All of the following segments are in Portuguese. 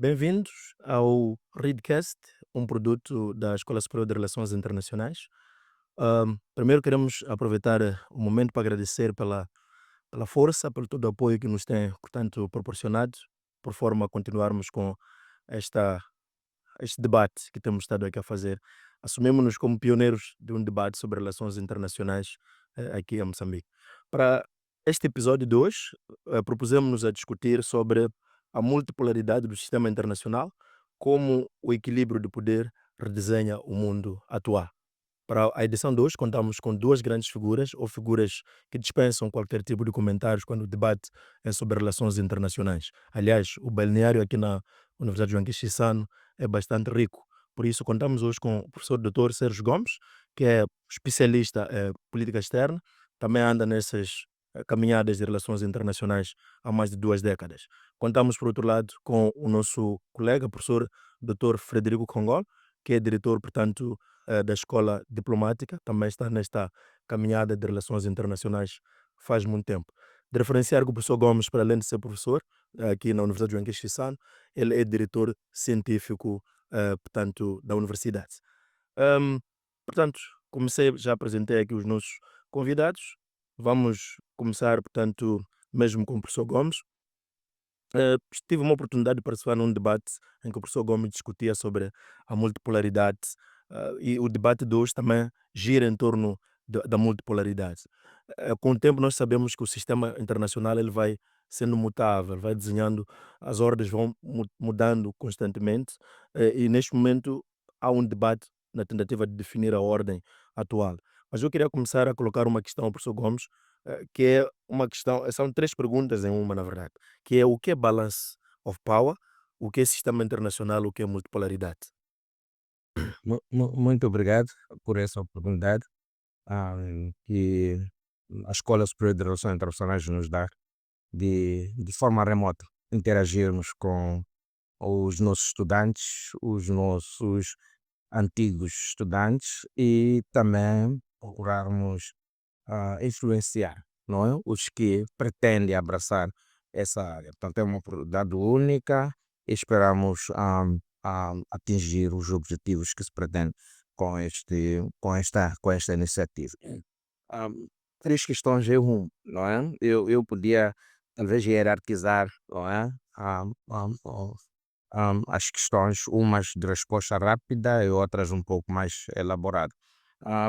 Bem-vindos ao Readcast, um produto da Escola Superior de Relações Internacionais. Primeiro queremos aproveitar o momento para agradecer pela força, pelo todo o apoio que nos tem, portanto, proporcionado, por forma a continuarmos com esta, este debate que temos estado aqui a fazer. Assumimos-nos como pioneiros de um debate sobre relações internacionais aqui em Moçambique. Para este episódio de hoje, propusemos-nos a discutir sobre a multipolaridade do sistema internacional, como o equilíbrio de poder redesenha o mundo atual. Para a edição de hoje, contamos com duas grandes figuras, ou figuras que dispensam qualquer tipo de comentários quando o debate é sobre relações internacionais. Aliás, o balneário aqui na Universidade João Quixissano é bastante rico. Por isso, contamos hoje com o professor Dr. Sérgio Gomes, que é especialista em política externa, também anda nessas caminhadas de relações internacionais há mais de 2 décadas. Contamos, por outro lado, com o nosso colega, professor Dr. Frederico Congol, que é diretor, portanto, da escola diplomática, também está nesta caminhada de relações internacionais faz muito tempo. De referenciar que o professor Gomes, para além de ser professor aqui na Universidade João Quixissano, ele é diretor científico, portanto, da universidade. Hum, Portanto, comecei, já apresentei aqui os nossos convidados. Vamos começar, portanto, mesmo com o professor Gomes. Tive uma oportunidade de participar num debate em que o professor Gomes discutia sobre a multipolaridade, e o debate de hoje também gira em torno da multipolaridade. Com o tempo nós sabemos que o sistema internacional ele vai sendo mutável, vai desenhando, as ordens vão mudando constantemente, e neste momento há um debate na tentativa de definir a ordem atual. Mas eu queria começar a colocar uma questão ao professor Gomes, que é uma questão, são três perguntas em uma, na verdade, que é o que é balance of power, o que é sistema internacional, o que é multipolaridade. Muito obrigado por essa oportunidade que a Escola Superior de Relações Internacionais nos dá de forma remota interagirmos com os nossos estudantes, os nossos antigos estudantes e também procurarmos influenciar, não é? Os que pretendem abraçar essa área. Portanto, é uma oportunidade única e esperamos atingir os objetivos que se pretende com esta iniciativa. Ah, Três questões em um, não é? Eu podia talvez hierarquizar, não é? As questões, umas de resposta rápida e outras um pouco mais elaborada.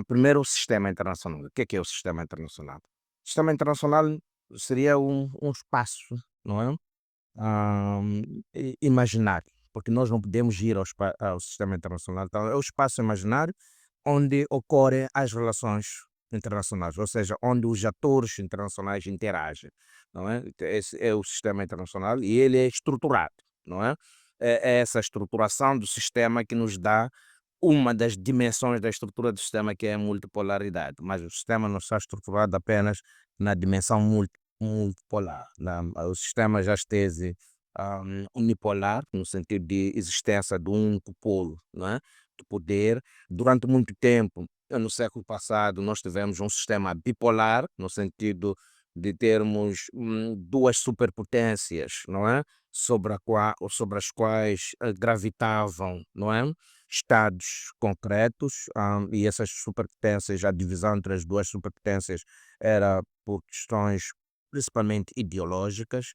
Primeiro, o sistema internacional. O que é o sistema internacional? O sistema internacional seria um espaço, não é? Imaginário, porque nós não podemos ir ao sistema internacional. Então, é o espaço imaginário onde ocorrem as relações internacionais, ou seja, onde os atores internacionais interagem, não é? Esse é o sistema internacional e ele é estruturado, não é? É essa estruturação do sistema que nos dá uma das dimensões da estrutura do sistema, que é a multipolaridade, mas o sistema não está estruturado apenas na dimensão multipolar. O sistema já esteve unipolar, no sentido de existência de um único polo, não é? De poder. Durante muito tempo, no século passado, nós tivemos um sistema bipolar, no sentido de termos duas superpotências, não é? Sobre as quais gravitavam, não é? Estados concretos, e essas superpotências, a divisão entre as duas superpotências era por questões principalmente ideológicas,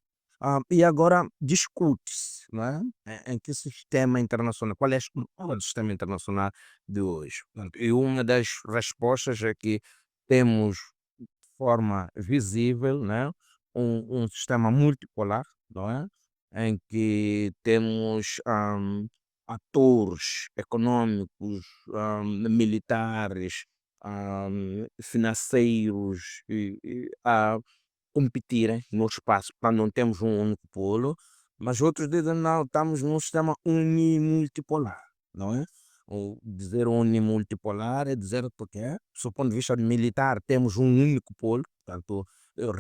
e agora discute-se, não é? Em que sistema internacional, qual é a estrutura do sistema internacional de hoje. Portanto, e uma das respostas é que temos de forma visível, né, um sistema multipolar, não é? Em que temos atores econômicos, militares, financeiros a competirem no espaço. Portanto, não temos um único polo, mas outros dizem não, estamos num sistema unimultipolar, não é? O dizer unimultipolar é dizer porque, do ponto de vista militar, temos um único polo, portanto,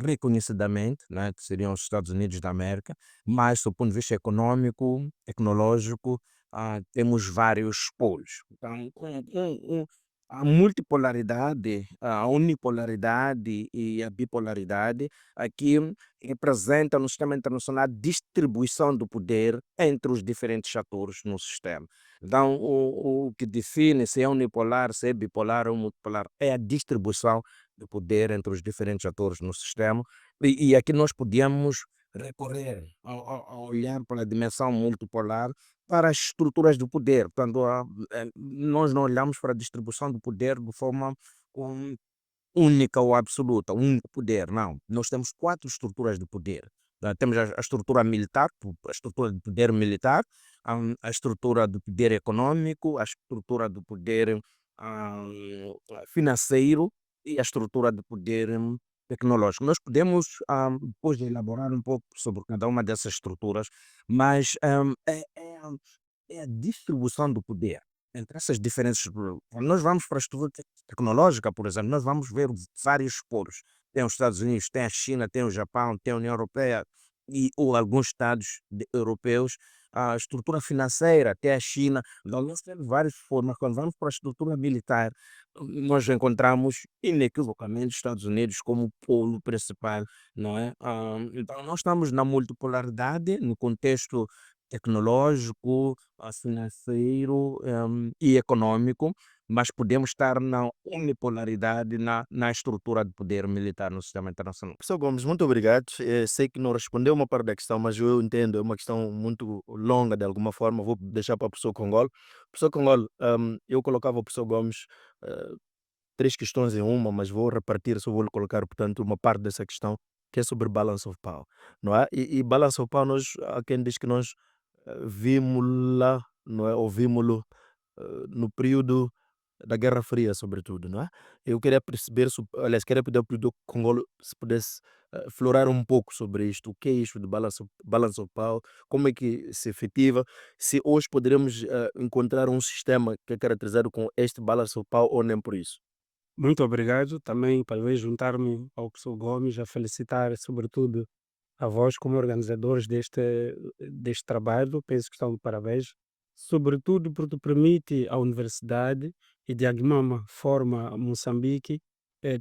reconhecidamente, né, que seriam os Estados Unidos da América, mas do ponto de vista econômico, tecnológico, temos vários polos. Então, a multipolaridade, a unipolaridade e a bipolaridade aqui representam no sistema internacional a distribuição do poder entre os diferentes atores no sistema. Então, o que define se é unipolar, se é bipolar ou multipolar é a distribuição do poder entre os diferentes atores no sistema. E aqui nós podíamos recorrer a olhar para a dimensão multipolar para as estruturas do poder. Portanto, nós não olhamos para a distribuição do poder de forma um, única ou absoluta, um único poder, não. Nós temos quatro estruturas de poder. Temos a estrutura militar, a estrutura de poder militar, a estrutura do poder econômico, a estrutura do poder ah, financeiro e a estrutura do poder tecnológico. Nós podemos depois elaborar um pouco sobre cada uma dessas estruturas, mas é a distribuição do poder entre essas diferentes. Quando nós vamos para a estrutura tecnológica, por exemplo, nós vamos ver vários polos. Tem os Estados Unidos, tem a China, tem o Japão, tem a União Europeia ou alguns estados europeus. A estrutura financeira, tem a China. Então, nós temos várias formas. Quando vamos para a estrutura militar, nós encontramos inequivocamente os Estados Unidos como polo principal, não é? Então, nós estamos na multipolaridade, no contexto tecnológico, financeiro, e econômico, mas podemos estar na unipolaridade na estrutura de poder militar no sistema internacional. Professor Gomes, muito obrigado. Sei que não respondeu uma parte da questão, mas eu entendo, é uma questão muito longa de alguma forma. Vou deixar para o professor Congol. Professor Congol, eu colocava o professor Gomes eh, três questões em uma, mas vou repartir, só vou lhe colocar, portanto, uma parte dessa questão, que é sobre balance of power, não é? E balance of power, há quem diz que nós vimos-la, não é? Ou vimos-lo no período da Guerra Fria, sobretudo, não é? Eu queria perceber, aliás, queria pedir ao Pedro Congolo se pudesse explorar um pouco sobre isto, o que é isto de balance of power, como é que se efetiva, se hoje poderemos encontrar um sistema que é caracterizado com este balance of power ou nem por isso. Muito obrigado também para eu juntar-me ao professor Gomes a felicitar, sobretudo, a vós como organizadores deste trabalho. Penso que estão de parabéns, sobretudo porque permite à universidade e de alguma forma a Moçambique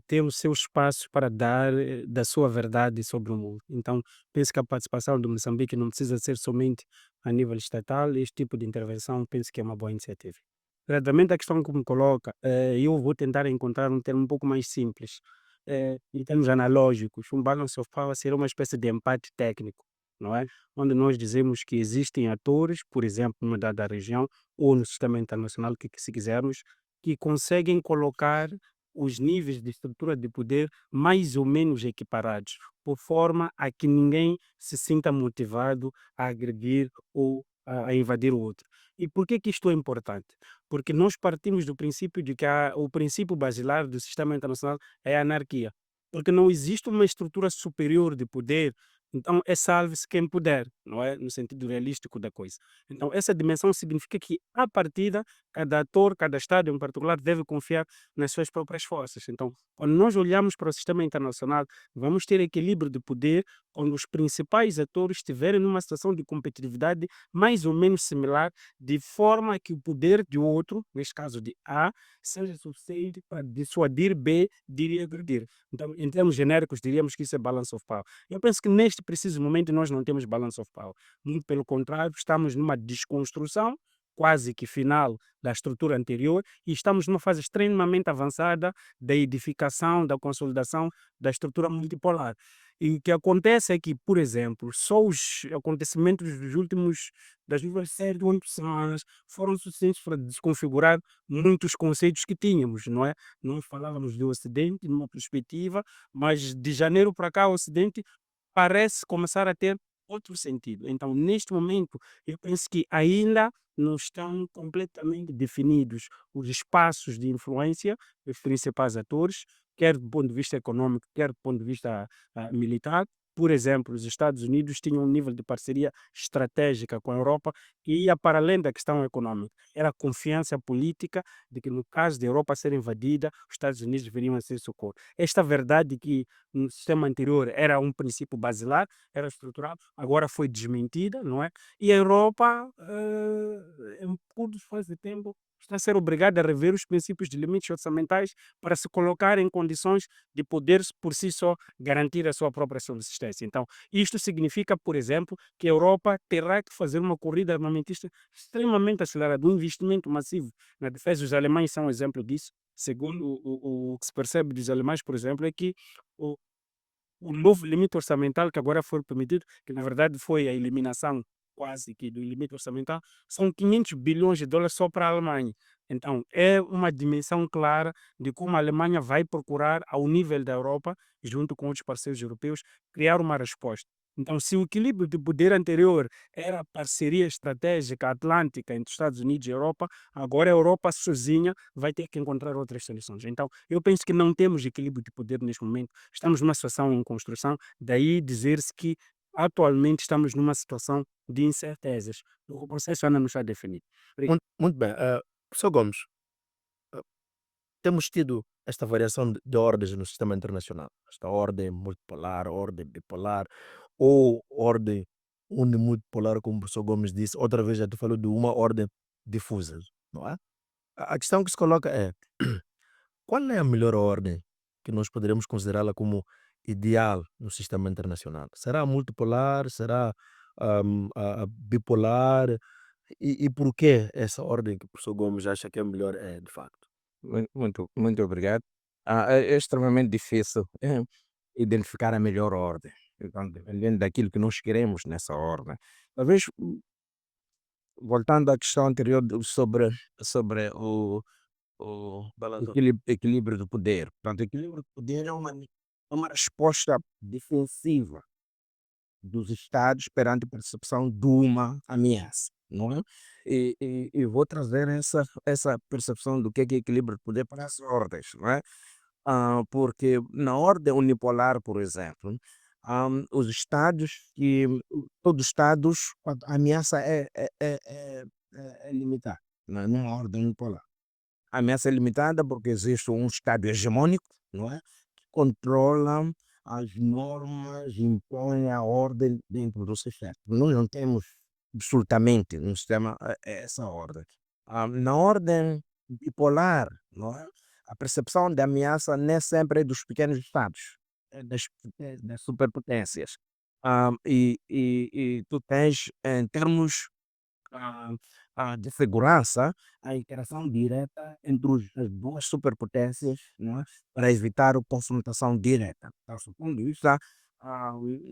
ter o seu espaço para dar da sua verdade sobre o mundo. Então, penso que a participação do Moçambique não precisa ser somente a nível estatal. Este tipo de intervenção penso que é uma boa iniciativa. Relativamente à questão que me coloca, eu vou tentar encontrar um termo um pouco mais simples. Em termos analógicos, um balance of power seria uma espécie de empate técnico, não é? Onde nós dizemos que existem atores, por exemplo, numa dada região ou no sistema internacional, que se quisermos, que conseguem colocar os níveis de estrutura de poder mais ou menos equiparados, por forma a que ninguém se sinta motivado a agredir ou a invadir o outro. E por que isto é importante? Porque nós partimos do princípio de que o princípio basilar do sistema internacional é a anarquia, porque não existe uma estrutura superior de poder, então é salve-se quem puder, não é? No sentido realístico da coisa. Então, essa dimensão significa que, à partida, cada ator, cada Estado em particular, deve confiar nas suas próprias forças. Então, quando nós olhamos para o sistema internacional, vamos ter equilíbrio de poder quando os principais atores estiverem numa situação de competitividade mais ou menos similar, de forma que o poder de outro, neste caso de A, seja suficiente para dissuadir B de ir agredir. Então, em termos genéricos, diríamos que isso é balance of power. Eu penso que neste preciso momento nós não temos balance of power. Muito pelo contrário, estamos numa desconstrução quase que final da estrutura anterior e estamos numa fase extremamente avançada da edificação, da consolidação da estrutura multipolar. E o que acontece é que, por exemplo, só os acontecimentos das últimas 7, 8 semanas foram suficientes para desconfigurar muitos conceitos que tínhamos, não é? Nós falávamos do Ocidente numa perspectiva, mas de janeiro para cá o Ocidente parece começar a ter outro sentido. Então, neste momento, eu penso que ainda não estão completamente definidos os espaços de influência dos principais atores, quer do ponto de vista econômico, quer do ponto de vista militar. Por exemplo, os Estados Unidos tinham um nível de parceria estratégica com a Europa que ia para além da questão econômica. Era a confiança política de que, no caso da Europa ser invadida, os Estados Unidos deveriam ser socorro. Esta verdade que no sistema anterior era um princípio basilar, era estrutural, agora foi desmentida, não é? E a Europa, em curto espaço de tempo, está a ser obrigado a rever os princípios de limites orçamentais para se colocar em condições de poder por si só garantir a sua própria subsistência. Então, isto significa, por exemplo, que a Europa terá que fazer uma corrida armamentista extremamente acelerada, um investimento massivo na defesa. Os alemães são um exemplo disso. Segundo o que se percebe dos alemães, por exemplo, é que o, o novo limite orçamental que agora foi permitido, que na verdade foi a eliminação quase que do limite orçamental, são 500 bilhões de dólares só para a Alemanha. Então, é uma dimensão clara de como a Alemanha vai procurar, ao nível da Europa, junto com outros parceiros europeus, criar uma resposta. Então, se o equilíbrio de poder anterior era a parceria estratégica atlântica entre Estados Unidos e Europa, agora a Europa sozinha vai ter que encontrar outras soluções. Então, eu penso que não temos equilíbrio de poder neste momento, estamos numa situação em construção, daí dizer-se que atualmente estamos numa situação de incertezas. O processo ainda não está definido. Muito bem. Professor Gomes, ah, temos tido esta variação de ordens no sistema internacional. Esta ordem multipolar, ordem bipolar, ou ordem unimultipolar, como o professor Gomes disse. Outra vez já te falou de uma ordem difusa, não é? A questão que se coloca é: qual é a melhor ordem que nós poderemos considerá-la como ideal no sistema internacional? Será multipolar? Será a bipolar? E por que essa ordem que o professor Gomes acha que é melhor de facto? Muito obrigado. É extremamente difícil identificar a melhor ordem. Então, dependendo daquilo que nós queremos nessa ordem. Talvez, voltando à questão anterior sobre o Balanço. equilíbrio do poder. Portanto, o equilíbrio do poder é uma resposta defensiva dos Estados perante a percepção de uma ameaça, não é? E vou trazer essa percepção do que é equilíbrio de poder para as ordens, não é? Porque na ordem unipolar, por exemplo, os Estados que todos os Estados, a ameaça é limitada, não é? Numa ordem unipolar. A ameaça é limitada porque existe um Estado hegemônico, não é? Que controla as normas, impõe a ordem dentro do sistema. Nós não temos absolutamente no sistema essa ordem. Na ordem bipolar, não é? A percepção de ameaça nem sempre é dos pequenos Estados, é das superpotências. E tu tens, em termos ah, de segurança, a interação direta entre as duas superpotências, não é? Para evitar a confrontação direta. Então, do ponto de vista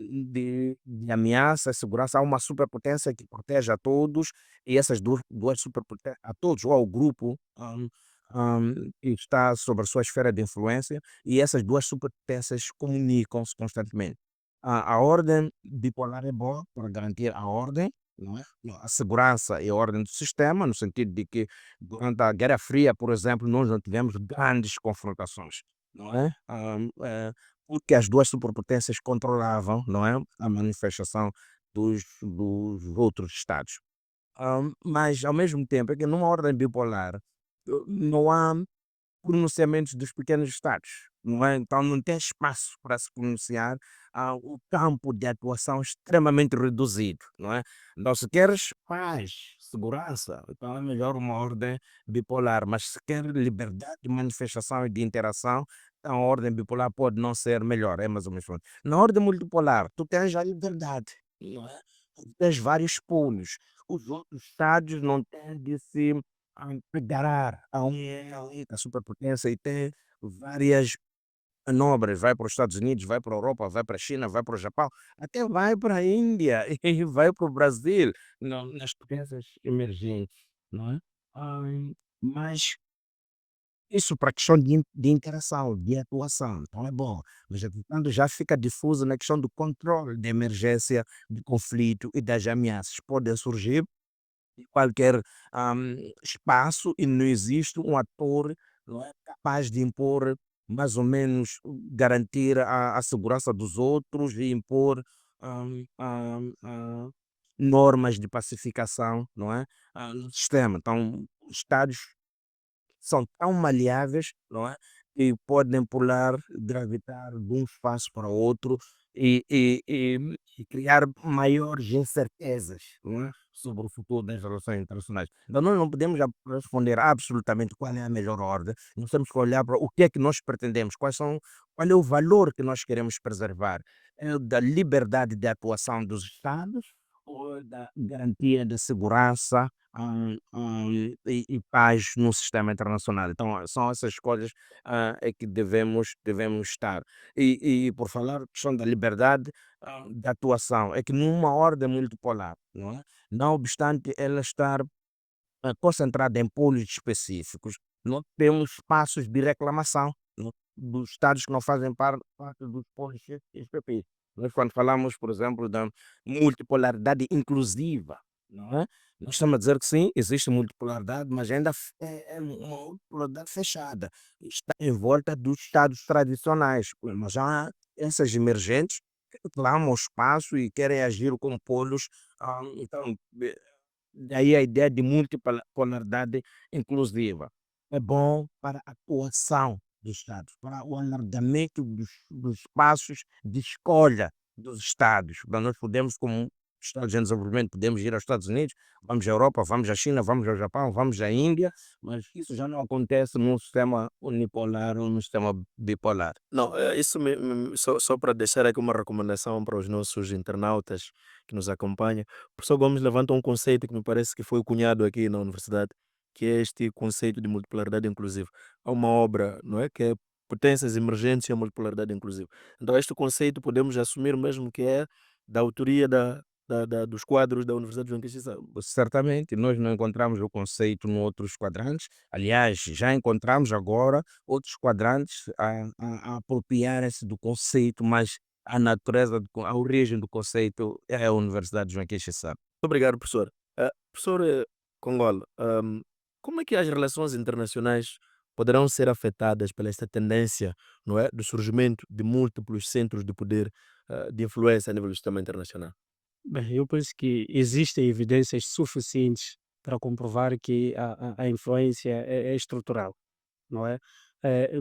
de ameaça e segurança, há uma superpotência que protege a todos, e essas duas superpotências, a todos, ou ao grupo que está sobre a sua esfera de influência, e essas duas superpotências comunicam-se constantemente. A ordem bipolar é boa para garantir a ordem, não é? Não, a segurança e a ordem do sistema, no sentido de que durante a Guerra Fria, por exemplo, nós não tivemos grandes confrontações, não é? Porque as duas superpotências controlavam, não é? A manifestação dos outros Estados. Mas, ao mesmo tempo, é que numa ordem bipolar não há pronunciamentos dos pequenos estados, não é? Então não tem espaço para se pronunciar, o campo de atuação é extremamente reduzido, não é? Então, se queres paz, segurança, então é melhor uma ordem bipolar, mas se quer liberdade de manifestação e de interação, então a ordem bipolar pode não ser melhor, é mais ou menos pronto. Na ordem multipolar, tu tens a liberdade, não é? Tu tens vários polos, os outros estados não têm de se agarrar a a superpotência e tem várias manobras, vai para os Estados Unidos, vai para a Europa, vai para a China, vai para o Japão, até vai para a Índia e vai para o Brasil, nas potências emergentes, não é? Mas isso para a questão de interação, de atuação, então é bom, mas quando já fica difuso na questão do controle de emergência, de conflito e das ameaças, podem surgir em qualquer espaço, e não existe um ator, não é, capaz de impor mais ou menos, garantir a segurança dos outros e impor normas de pacificação, não é, no sistema. Então, os Estados são tão maleáveis, não é, que podem pular, gravitar de um espaço para outro e criar maiores incertezas, não é, sobre o futuro das relações internacionais. Então nós não podemos já responder absolutamente qual é a melhor ordem, nós temos que olhar para o que é que nós pretendemos, qual é o valor que nós queremos preservar, é o da liberdade de atuação dos Estados ou da garantia de segurança e paz no sistema internacional. Então são essas coisas é que devemos estar. E por falar questão da liberdade de atuação, é que numa ordem multipolar, não é? Não obstante ela estar concentrada em polos específicos, não temos espaços de reclamação, não, dos estados que não fazem parte dos polos específicos. Nós, quando falamos, por exemplo, da multipolaridade inclusiva, não é? Nós estamos a dizer que sim, existe multipolaridade, mas ainda é uma multipolaridade fechada. Está em volta dos estados tradicionais, mas já há essas emergentes que reclamam espaço e querem agir como polos. Então, daí a ideia de multipolaridade inclusiva. É bom para a atuação dos Estados, para o alargamento dos espaços de escolha dos Estados. Então, nós podemos, como Estados em desenvolvimento, podemos ir aos Estados Unidos, vamos à Europa, vamos à China, vamos ao Japão, vamos à Índia, mas isso já não acontece num sistema unipolar ou num sistema bipolar. Não, isso só para deixar aqui uma recomendação para os nossos internautas que nos acompanham. O professor Gomes levanta um conceito que me parece que foi cunhado aqui na universidade, que é este conceito de multipolaridade inclusiva. Há uma obra, não é, que é Potências Emergentes e a Multipolaridade Inclusiva. Então este conceito podemos assumir mesmo que é da autoria dos quadros da Universidade de João Quixote. Certamente, nós não encontramos o conceito em outros quadrantes. Aliás, já encontramos agora outros quadrantes a apropriarem-se do conceito, mas a natureza, a origem do conceito é a Universidade de João Quixote. Obrigado, professor. Professor Congola, como é que as relações internacionais poderão ser afetadas pela esta tendência, não é, do surgimento de múltiplos centros de poder, de influência a nível do sistema internacional? Bem, eu penso que existem evidências suficientes para comprovar que a influência é estrutural, não é?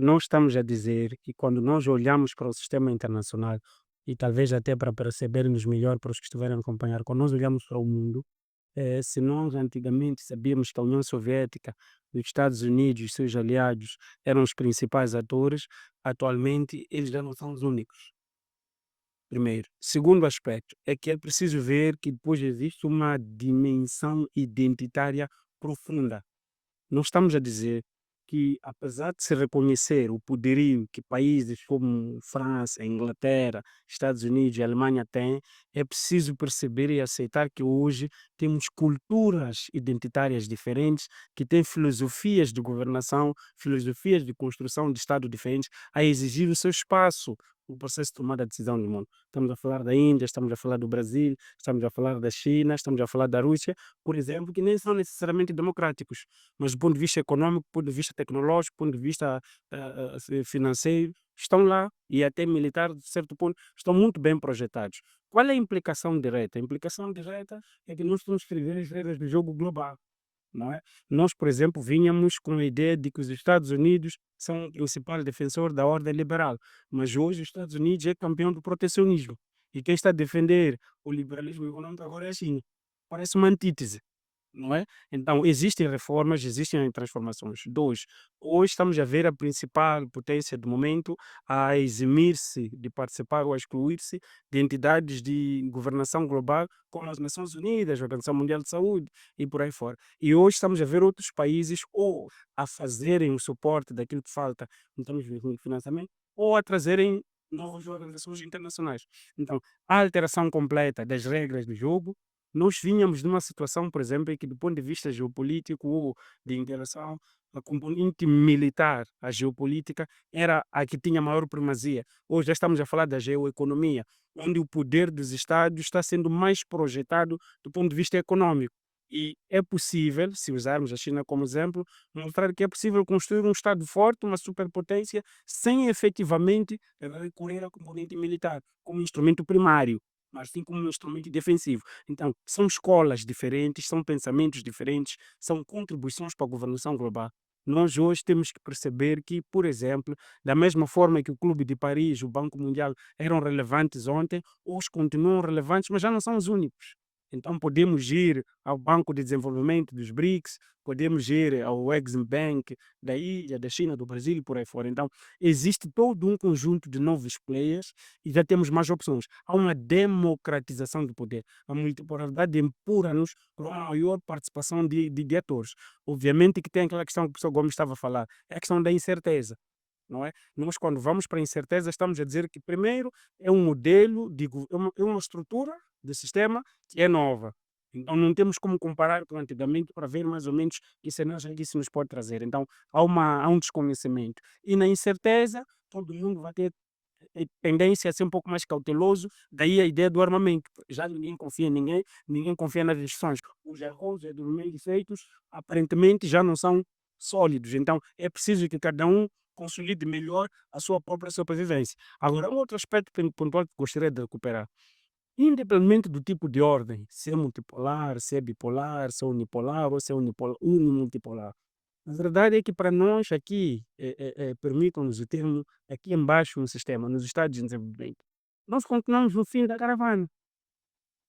Não estamos a dizer que quando nós olhamos para o sistema internacional, e talvez até para percebermos melhor para os que estiverem a acompanhar, quando nós olhamos para o mundo, se nós antigamente sabíamos que a União Soviética, os Estados Unidos e os seus aliados eram os principais atores, atualmente eles já não são os únicos. Primeiro. Segundo aspecto, é que é preciso ver que depois existe uma dimensão identitária profunda. Não estamos a dizer que, apesar de se reconhecer o poderio que países como França, Inglaterra, Estados Unidos e Alemanha têm, é preciso perceber e aceitar que hoje temos culturas identitárias diferentes, que têm filosofias de governação, filosofias de construção de Estado diferentes, a exigir o seu espaço no processo de tomada de decisão no mundo. Estamos a falar da Índia, estamos a falar do Brasil, estamos a falar da China, estamos a falar da Rússia, por exemplo, que nem são necessariamente democráticos, mas do ponto de vista econômico, do ponto de vista tecnológico, do ponto de vista financeiro, estão lá e até militar, de certo ponto, estão muito bem projetados. Qual é a implicação direta? A implicação direta é que nós temos que escrever as regras do jogo global, não é? Nós, por exemplo, vínhamos com a ideia de que os Estados Unidos são o principal defensor da ordem liberal, mas hoje os Estados Unidos é campeão do protecionismo. E quem está a defender o liberalismo econômico agora é a China. Parece uma antítese, não é? Então, existem reformas, existem transformações. Dois, hoje estamos a ver a principal potência do momento a eximir-se de participar ou a excluir-se de entidades de governação global, como as Nações Unidas, a Organização Mundial de Saúde e por aí fora. E hoje estamos a ver outros países ou a fazerem o suporte daquilo que falta em termos de financiamento, ou a trazerem novas organizações internacionais. Então, a alteração completa das regras do jogo, nós vínhamos numa situação, por exemplo, em que do ponto de vista geopolítico ou de interação, a componente militar, a geopolítica, era a que tinha maior primazia. Hoje já estamos a falar da geoeconomia, onde o poder dos Estados está sendo mais projetado do ponto de vista econômico. E é possível, se usarmos a China como exemplo, mostrar que é possível construir um Estado forte, uma superpotência, sem efetivamente recorrer à componente militar como instrumento primário, mas sim como um instrumento defensivo. Então, são escolas diferentes, são pensamentos diferentes, são contribuições para a governação global. Nós hoje temos que perceber que, por exemplo, da mesma forma que o Clube de Paris, o Banco Mundial eram relevantes ontem, hoje continuam relevantes, mas já não são os únicos. Então podemos ir ao Banco de Desenvolvimento dos BRICS, podemos ir ao Exim Bank da Ilha, da China, do Brasil e por aí fora. Então existe todo um conjunto de novos players e já temos mais opções. Há uma democratização do poder. A multipolaridade empurra-nos para uma maior participação de atores. Obviamente que tem aquela questão que o professor Gomes estava a falar, é a questão da incerteza, não é? Nós, quando vamos para a incerteza, estamos a dizer que, primeiro, é um modelo, é uma estrutura de sistema que é nova. Então, não temos como comparar com antigamente para ver mais ou menos que cenários é que isso nos pode trazer. Então, há um desconhecimento. E na incerteza, todo mundo vai ter tendência a ser um pouco mais cauteloso, daí a ideia do armamento. Já ninguém confia em ninguém, ninguém confia nas decisões. Os arroz e dormir feitos, aparentemente, já não são sólidos. Então, é preciso que cada um consolide melhor a sua própria sobrevivência. Agora, um outro aspecto pontual que gostaria de recuperar. Independente do tipo de ordem, se é multipolar, se é bipolar, se é unipolar ou se é unimultipolar. A verdade é que para nós aqui, permitam-nos o termo, aqui embaixo no sistema, nos Estados de desenvolvimento, nós continuamos no fim da caravana.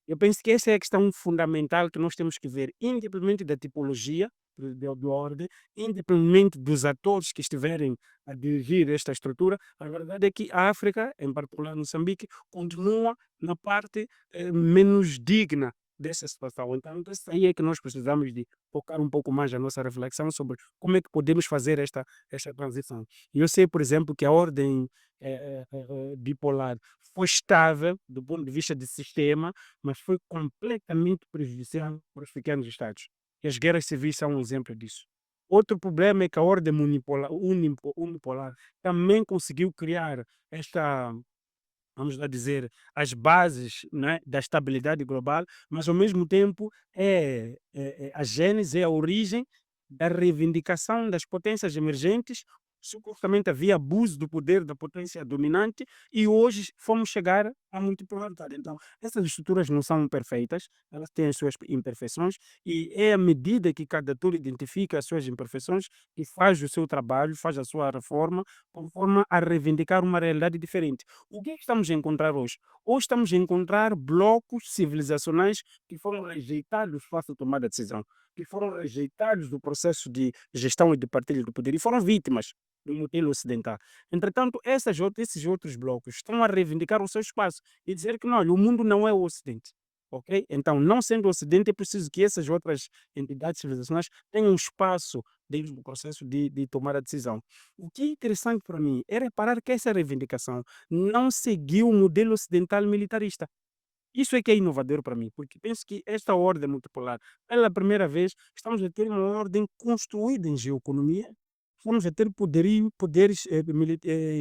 Eu penso que essa é a questão fundamental que nós temos que ver, independente da tipologia de ordem, independente dos atores que estiverem a dirigir esta estrutura, a verdade é que a África, em particular Moçambique, continua na parte menos digna dessa situação. Então, isso aí é que nós precisamos de focar um pouco mais a nossa reflexão sobre como é que podemos fazer esta transição. E eu sei, por exemplo, que a ordem bipolar foi estável do ponto de vista de sistema, mas foi completamente prejudicial para os pequenos estados. E as guerras civis são um exemplo disso. Outro problema é que a ordem unipolar também conseguiu criar esta, vamos lá dizer, as bases, né, da estabilidade global, mas ao mesmo tempo a gênese, é a origem da reivindicação das potências emergentes. Supostamente havia abuso do poder da potência dominante e hoje fomos chegar à multipolaridade. Então, essas estruturas não são perfeitas, elas têm as suas imperfeições e é à medida que cada ator identifica as suas imperfeições que faz o seu trabalho, faz a sua reforma, por forma a reivindicar uma realidade diferente. O que é que estamos a encontrar hoje? Hoje estamos a encontrar blocos civilizacionais que foram rejeitados face à tomada de decisão, que foram rejeitados do processo de gestão e de partilha do poder e foram vítimas do modelo ocidental. Entretanto, esses outros blocos estão a reivindicar o seu espaço e dizer que não, olha, o mundo não é o Ocidente. Ok? Então, não sendo o Ocidente, é preciso que essas outras entidades civilizacionais tenham espaço dentro do processo de tomar a decisão. O que é interessante para mim é reparar que essa reivindicação não seguiu o modelo ocidental militarista. Isso é que é inovador para mim, porque penso que esta ordem multipolar, pela primeira vez, estamos a ter uma ordem construída em geoeconomia, estamos a ter poderes,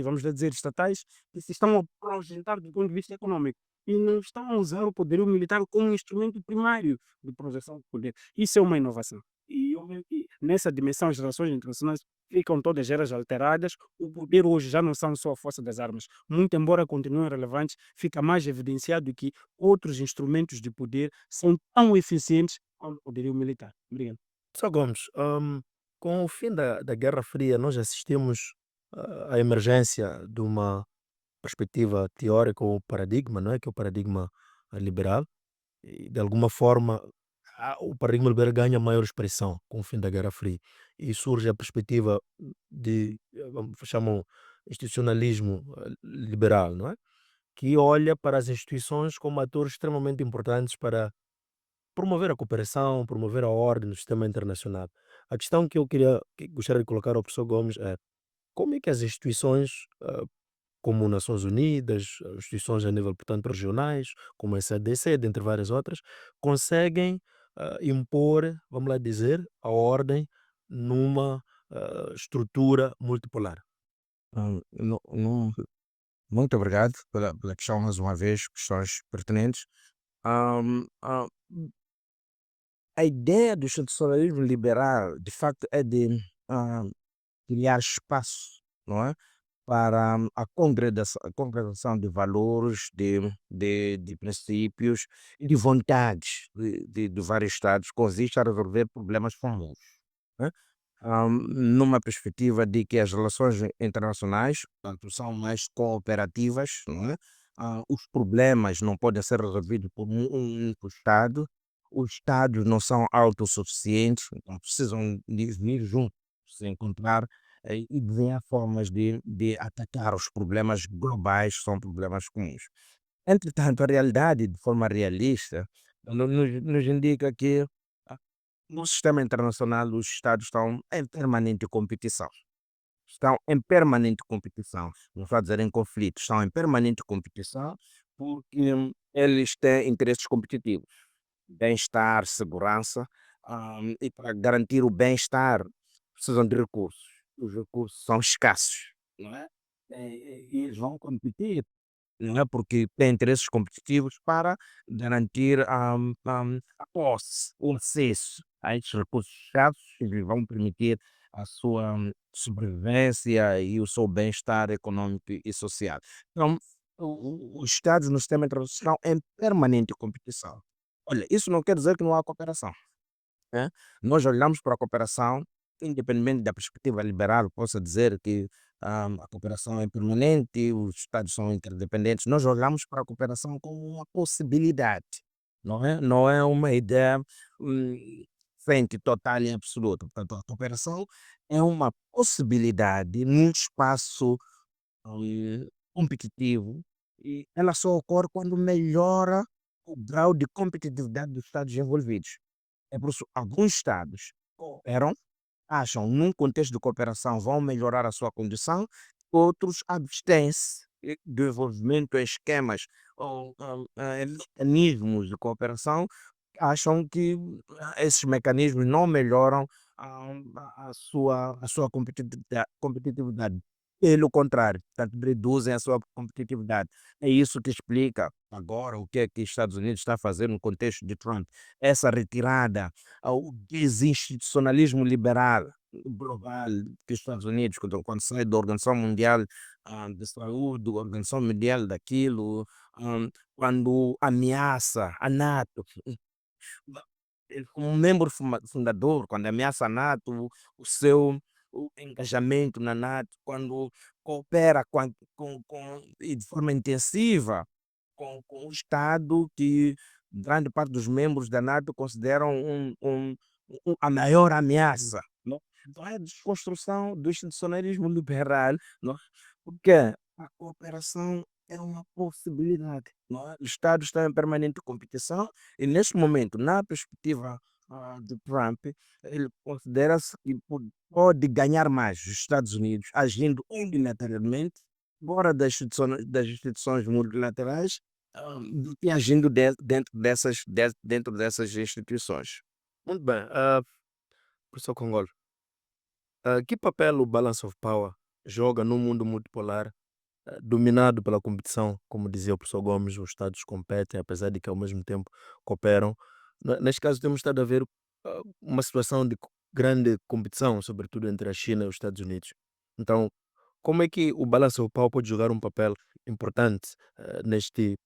vamos lá dizer, estatais, que se estão a projetar do ponto de vista econômico e não estão a usar o poderio militar como um instrumento primário de projeção de poder. Isso é uma inovação. E eu vejo que nessa dimensão as relações internacionais ficam todas elas alteradas. O poder hoje já não são só a força das armas. Muito embora continuem relevantes, fica mais evidenciado que outros instrumentos de poder são tão eficientes quanto o poderio militar. Obrigado. Só Gomes, com o fim da Guerra Fria, nós assistimos à emergência de uma perspectiva teórica ou paradigma, não é? Que é o paradigma liberal, e de alguma forma o paradigma liberal ganha maior expressão com o fim da Guerra Fria e surge a perspectiva de, chamam institucionalismo liberal, não é? Que olha para as instituições como atores extremamente importantes para promover a cooperação, promover a ordem no sistema internacional. A questão que gostaria de colocar ao professor Gomes é como é que as instituições, como Nações Unidas, instituições a nível, portanto, regionais, como a SADC, dentre várias outras, conseguem impor, vamos lá dizer, a ordem numa estrutura multipolar. Muito obrigado pela questão mais uma vez, questões pertinentes. Ahm, ah, a ideia do institucionalismo liberal, de facto, é de ah, criar espaço, não é? Para a congregação de valores, de princípios e de vontades de vários Estados com vista a resolver problemas comuns, né? numa perspectiva de que as relações internacionais, portanto, são mais cooperativas, não é? Os problemas não podem ser resolvidos por um único Estado, os Estados não são autossuficientes, então precisam de vir juntos, se encontrar e desenhar formas de atacar os problemas globais, que são problemas comuns. Entretanto, a realidade, de forma realista, nos indica que ah, no sistema internacional os Estados estão em permanente competição. Estão em permanente competição. Não estou a dizer em conflito, estão em permanente competição porque eles têm interesses competitivos. Bem-estar, segurança, e para garantir o bem-estar precisam de recursos. Os recursos são escassos, não é? E eles vão competir, não é? Porque têm interesses competitivos para garantir a posse, o acesso a estes recursos escassos que lhes vão permitir a sua sobrevivência e o seu bem-estar econômico e social. Então, os Estados no sistema internacional em permanente competição. Olha, isso não quer dizer que não há cooperação, né? Nós olhamos para a cooperação, independente da perspectiva liberal, possa dizer que a cooperação é permanente, os Estados são interdependentes. Nós olhamos para a cooperação como uma possibilidade, não é? Não é uma ideia frente total e absoluta. Portanto, a cooperação é uma possibilidade num espaço competitivo e ela só ocorre quando melhora o grau de competitividade dos Estados envolvidos. É por isso alguns Estados cooperam, acham num contexto de cooperação vão melhorar a sua condição, outros abstêm-se do envolvimento em esquemas ou em mecanismos de cooperação, acham que esses mecanismos não melhoram a sua competitividade. Pelo contrário, portanto, reduzem a sua competitividade. É isso que explica agora o que é que os Estados Unidos está a fazer no contexto de Trump. Essa retirada ao desinstitucionalismo liberal global que os Estados Unidos, quando sai da Organização Mundial de Saúde, da Organização Mundial daquilo, quando ameaça a NATO, ele como membro fundador, quando ameaça a NATO, o seu engajamento na NATO, quando coopera e de forma intensiva com o Estado que grande parte dos membros da NATO consideram a maior ameaça. Não? Então é a desconstrução do institucionalismo liberal, não? Porque a cooperação é uma possibilidade. Não é? Os Estados estão em permanente competição e, neste momento, na perspectiva de Trump, ele considera-se que pode ganhar mais os Estados Unidos agindo unilateralmente, fora das instituições multilaterais, do que agindo dentro dessas instituições. Muito bem, professor Congolo, que papel o balance of power joga num mundo multipolar, dominado pela competição? Como dizia o professor Gomes, os Estados competem, apesar de que ao mesmo tempo cooperam. Neste caso, temos estado a ver uma situação de grande competição, sobretudo entre a China e os Estados Unidos. Então, como é que o balance of power pode jogar um papel importante nesta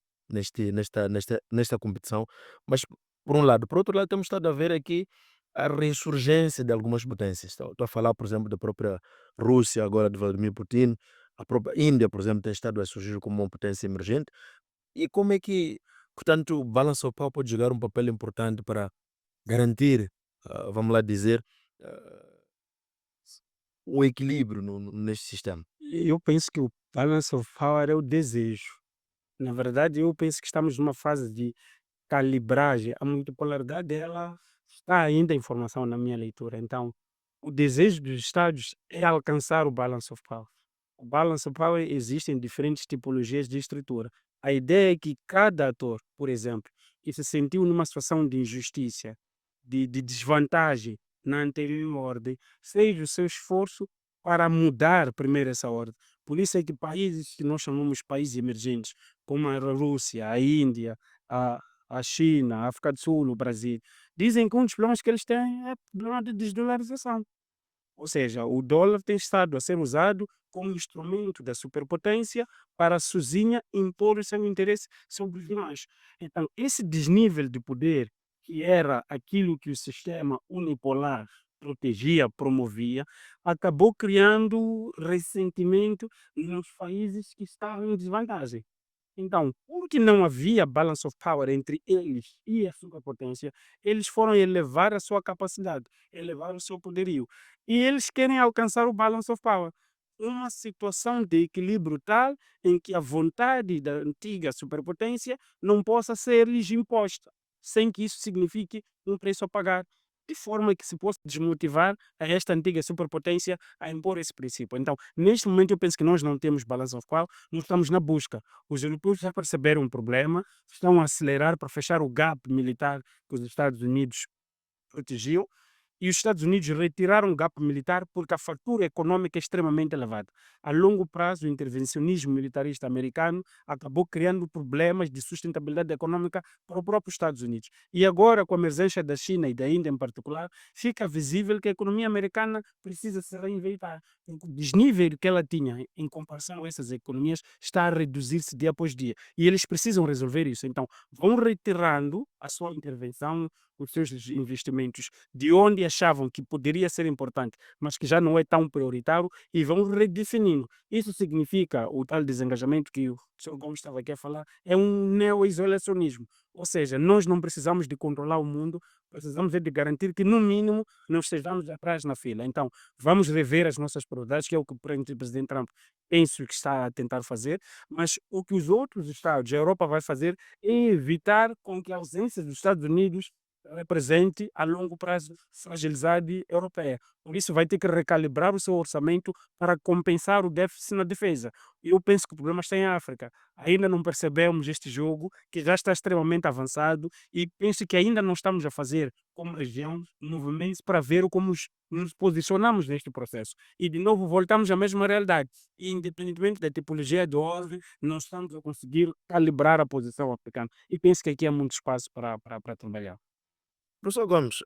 competição? Mas, por um lado. Por outro lado, temos estado a ver aqui a ressurgência de algumas potências. Estou a falar, por exemplo, da própria Rússia, agora de Vladimir Putin, a própria Índia, por exemplo, tem estado a surgir como uma potência emergente. E como é que, portanto, o balance of power pode jogar um papel importante para garantir, vamos lá dizer, ah, o equilíbrio neste sistema? Eu penso que o balance of power é o desejo. Na verdade, eu penso que estamos numa fase de calibragem. A multipolaridade ela está ainda em formação na minha leitura. Então, o desejo dos Estados é alcançar o balance of power. O balance of power existe em diferentes tipologias de estrutura. A ideia é que cada ator, por exemplo, que se sentiu numa situação de injustiça, de desvantagem na anterior ordem, seja o seu esforço para mudar primeiro essa ordem. Por isso é que países que nós chamamos países emergentes, como a Rússia, a Índia, a, a China, a África do Sul, o Brasil, dizem que um dos problemas que eles têm é o problema de desdolarização. Ou seja, o dólar tem estado a ser usado como instrumento da superpotência para sozinha impor o seu interesse sobre os demais. Então, esse desnível de poder, que era aquilo que o sistema unipolar protegia, promovia, acabou criando ressentimento nos países que estavam em desvantagem. Então, porque não havia balance of power entre eles e a superpotência, eles foram elevar a sua capacidade, elevar o seu poderio. E eles querem alcançar o balance of power. Uma situação de equilíbrio tal em que a vontade da antiga superpotência não possa ser-lhes imposta, sem que isso signifique um preço a pagar, de forma que se possa desmotivar a esta antiga superpotência a impor esse princípio. Então, neste momento, eu penso que nós não temos balance of power, nós estamos na busca. Os europeus já perceberam o problema, estão a acelerar para fechar o gap militar que os Estados Unidos protegiam, e os Estados Unidos retiraram o gap militar porque a fatura econômica é extremamente elevada. A longo prazo, o intervencionismo militarista americano acabou criando problemas de sustentabilidade econômica para os próprios Estados Unidos. E agora, com a emergência da China e da Índia em particular, fica visível que a economia americana precisa se reinventar. O desnível que ela tinha em comparação a essas economias está a reduzir-se dia após dia. E eles precisam resolver isso. Então, vão retirando a sua intervenção, os seus investimentos de onde achavam que poderia ser importante, mas que já não é tão prioritário, e vão redefinindo. Isso significa o tal desengajamento que o Sr. Gomes estava aqui a falar, é um neo-isolacionismo. Ou seja, nós não precisamos de controlar o mundo, precisamos é de garantir que, no mínimo, não estejamos atrás na fila. Então, vamos rever as nossas prioridades, que é o que o presidente Trump penso que está a tentar fazer, mas o que os outros Estados, a Europa, vai fazer é evitar com que a ausência dos Estados Unidos represente a longo prazo fragilidade europeia. Por isso vai ter que recalibrar o seu orçamento para compensar o déficit na defesa. E eu penso que o problema está em África. Ainda não percebemos este jogo, que já está extremamente avançado, e penso que ainda não estamos a fazer, como região, movimentos para ver como nos posicionamos neste processo. E de novo voltamos à mesma realidade. E, independentemente da tipologia de ordem, nós estamos a conseguir calibrar a posição africana. E penso que aqui há muito espaço para trabalhar. Professor Gomes,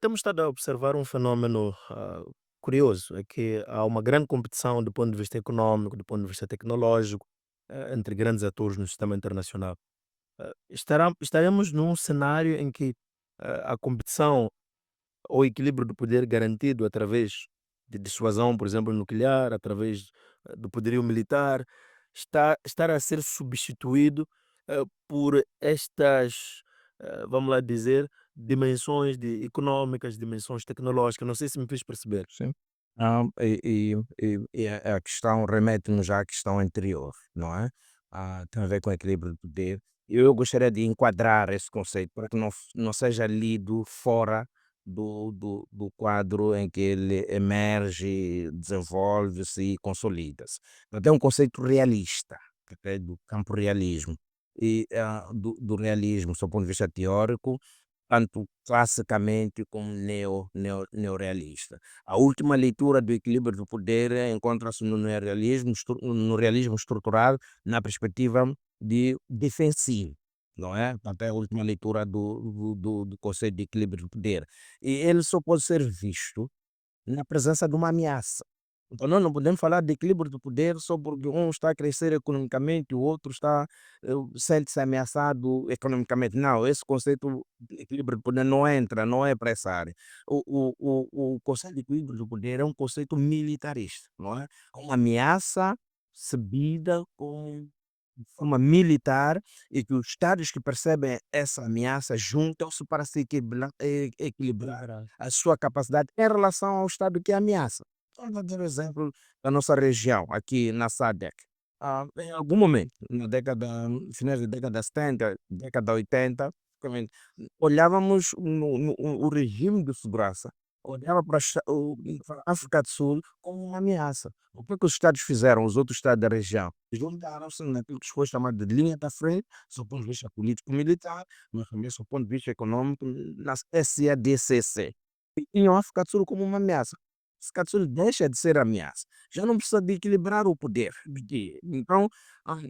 temos estado a observar um fenômeno curioso, é que há uma grande competição do ponto de vista econômico, do ponto de vista tecnológico, entre grandes atores no sistema internacional. Estaremos num cenário em que a competição ou equilíbrio do poder garantido através de dissuasão, por exemplo, nuclear, através do poderio militar, estar a ser substituído por estas, vamos lá dizer, dimensões económicas, dimensões tecnológicas. Não sei se me fiz perceber. Sim. E a questão remete-nos à questão anterior, não é? Tem a ver com o equilíbrio de poder. Eu gostaria de enquadrar esse conceito para que não seja lido fora do quadro em que ele emerge, desenvolve-se e consolida-se. Então, é um conceito realista, ok? Do campo realismo. E do realismo, do seu ponto de vista teórico, tanto classicamente como neorrealista. A última leitura do equilíbrio do poder encontra-se no neorrealismo, no realismo estrutural, na perspectiva de defensivo, não é? Portanto, é a última leitura do conceito de equilíbrio do poder. E ele só pode ser visto na presença de uma ameaça. Então, nós não podemos falar de equilíbrio do poder só porque um está a crescer economicamente e o outro sente-se ameaçado economicamente. Não, esse conceito de equilíbrio do poder não entra, não é para essa área. O conceito de equilíbrio do poder é um conceito militarista, não é? Uma ameaça subida com de forma militar, e que os Estados que percebem essa ameaça juntam-se para se equilibrar a sua capacidade em relação ao Estado que ameaça. Então, vou dar o exemplo da nossa região, aqui na SADC. Em algum momento, na década, finais da década 70, década 80, realmente, olhávamos o regime de segurança, olhava para a África do Sul como uma ameaça. O que é que os Estados fizeram, os outros Estados da região? Juntaram-se naquilo que foi chamado de linha da frente, do ponto de vista político-militar, mas também do ponto de vista econômico, na SADCC. E tinham a África do Sul como uma ameaça. A África do Sul deixa de ser ameaça. Já não precisa de equilibrar o poder. Então,